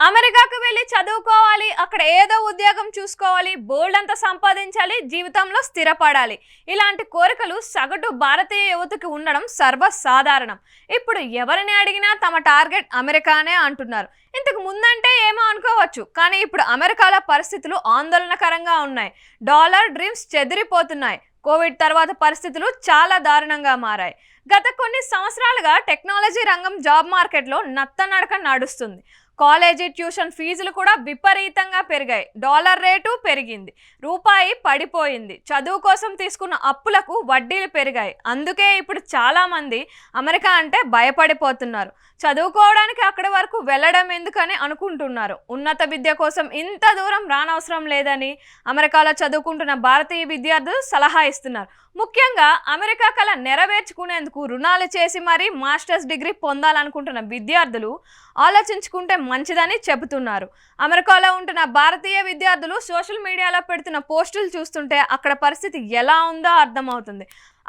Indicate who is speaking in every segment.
Speaker 1: అమెరికాకు వెళ్ళి చదువుకోవాలి, అక్కడ ఏదో ఉద్యోగం చూసుకోవాలి, బోల్డ్ అంతా సంపాదించాలి, జీవితంలో స్థిరపడాలి. ఇలాంటి కోరికలు సగటు భారతీయ యువతకి ఉండడం సర్వసాధారణం. ఇప్పుడు ఎవరిని అడిగినా తమ టార్గెట్ అమెరికానే అంటున్నారు. ఇంతకు ముందంటే ఏమో అనుకోవచ్చు, కానీ ఇప్పుడు అమెరికాలో పరిస్థితులు ఆందోళనకరంగా ఉన్నాయి. Dollar dreams చెదిరిపోతున్నాయి. కోవిడ్ తర్వాత పరిస్థితులు చాలా దారుణంగా మారాయి. గత కొన్ని సంవత్సరాలుగా టెక్నాలజీ రంగం జాబ్ మార్కెట్లో నత్తనడక నడుస్తుంది. కాలేజీ ట్యూషన్ ఫీజులు కూడా విపరీతంగా పెరిగాయి. డాలర్ రేటు పెరిగింది, రూపాయి పడిపోయింది. చదువు కోసం తీసుకున్న అప్పులకు వడ్డీలు పెరిగాయి. అందుకే ఇప్పుడు చాలామంది అమెరికా అంటే భయపడిపోతున్నారు. చదువుకోవడానికి అక్కడి వరకు వెళ్ళడం ఎందుకని అనుకుంటున్నారు. ఉన్నత విద్య కోసం ఇంత దూరం రానవసరం లేదని అమెరికాలో చదువుకుంటున్న భారతీయ విద్యార్థులు సలహా ఇస్తున్నారు. ముఖ్యంగా అమెరికా కల నెరవేర్చుకునేందుకు రుణాలు చేసి మరీ మాస్టర్స్ డిగ్రీ పొందాలనుకుంటున్న విద్యార్థులు ఆలోచించుకుంటే మంచిదని చెబుతున్నారు. అమెరికాలో ఉంటున్న భారతీయ విద్యార్థులు సోషల్ మీడియాలో పెడుతున్న పోస్టులు చూస్తుంటే అక్కడ పరిస్థితి ఎలా ఉందో అర్థమవుతుంది.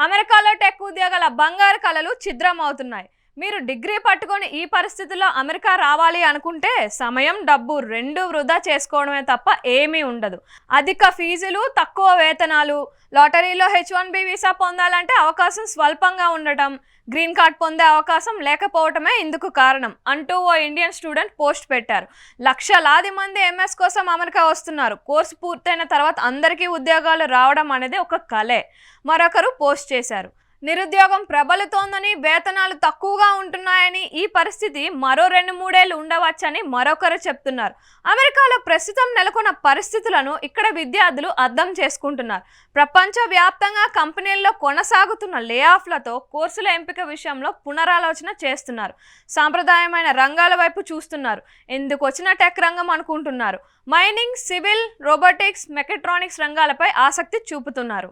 Speaker 1: అమెరికాలో టెక్ ఉద్యోగాల బంగారు కళలు ఛిద్రమవుతున్నాయి. మీరు డిగ్రీ పట్టుకొని ఈ పరిస్థితుల్లో అమెరికా రావాలి అనుకుంటే సమయం, డబ్బు రెండూ వృధా చేసుకోవడమే తప్ప ఏమీ ఉండదు. అధిక ఫీజులు, తక్కువ వేతనాలు, లాటరీలో H1B వీసా పొందాలంటే అవకాశం స్వల్పంగా ఉండటం, గ్రీన్ కార్డ్ పొందే అవకాశం లేకపోవటమే ఇందుకు కారణం అంటూ ఓ ఇండియన్ స్టూడెంట్ పోస్ట్ పెట్టారు. లక్షలాది మంది MS కోసం అమెరికా వస్తున్నారు. కోర్సు పూర్తయిన తర్వాత అందరికీ ఉద్యోగాలు రావడం అనేది ఒక కలే. మరొకరు పోస్ట్ చేశారు. నిరుద్యోగం ప్రబలుతోందని, వేతనాలు తక్కువగా ఉంటున్నాయని, ఈ పరిస్థితి మరో 2-3 ఏళ్ళు ఉండవచ్చని మరొకరు చెప్తున్నారు. అమెరికాలో ప్రస్తుతం నెలకొన్న పరిస్థితులను ఇక్కడ విద్యార్థులు అర్థం చేసుకుంటున్నారు. ప్రపంచవ్యాప్తంగా కంపెనీల్లో కొనసాగుతున్న లేఆఫ్లతో కోర్సుల ఎంపిక విషయంలో పునరాలోచన చేస్తున్నారు. సాంప్రదాయమైన రంగాల వైపు చూస్తున్నారు. ఎందుకు వచ్చిన టెక్ రంగం అనుకుంటున్నారు. మైనింగ్, సివిల్, రోబోటిక్స్, మెకాట్రానిక్స్ రంగాలపై ఆసక్తి చూపుతున్నారు.